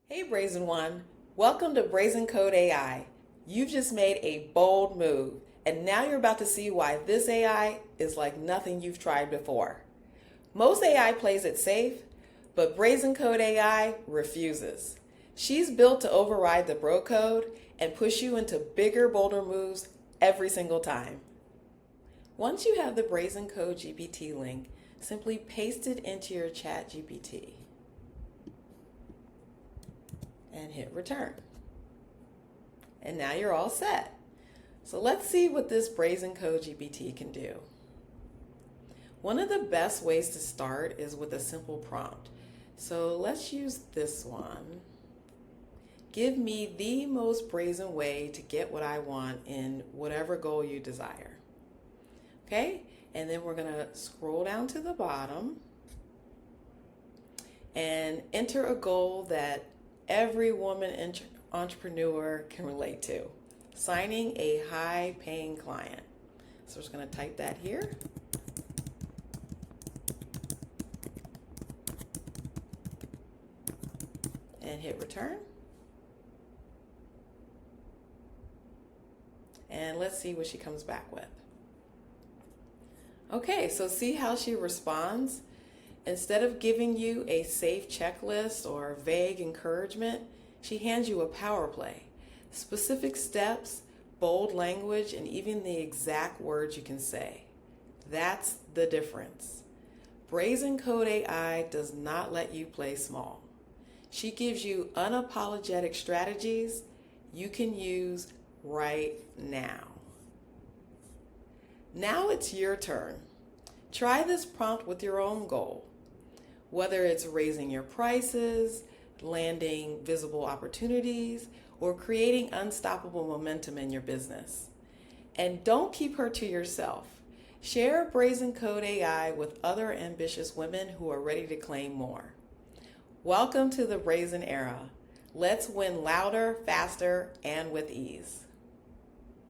Hey Brazen One, welcome to BrazenCode AI. You've just made a bold move, and now you're about to see why this AI is like nothing you've tried before. Most AI plays it safe, but BrazenCode AI refuses. She's built to override the bro code and push you into bigger, bolder moves every single time. Once you have the BrazenCode GPT link, simply paste it into your ChatGPT and hit return. And now you're all set. So let's see what this BrazenCode GPT can do. One of the best ways to start is with a simple prompt. So let's use this one. Give me the most brazen way to get what I want in whatever goal you desire. Okay, and then we're gonna scroll down to the bottom and enter a goal that every woman entrepreneur can relate to: signing a high-paying client. So we're just going to type that here. And hit return. And let's see what she comes back with. Okay, so see how she responds? Instead of giving you a safe checklist or vague encouragement, she hands you a power play. Specific steps, bold language, and even the exact words you can say. That's the difference. BrazenCode AI does not let you play small. She gives you unapologetic strategies you can use right now. Now it's your turn. Try this prompt with your own goal. Whether it's raising your prices, landing visible opportunities, or creating unstoppable momentum in your business. And don't keep her to yourself. Share BrazenCode AI with other ambitious women who are ready to claim more. Welcome to the Brazen Era. Let's win louder, faster, and with ease.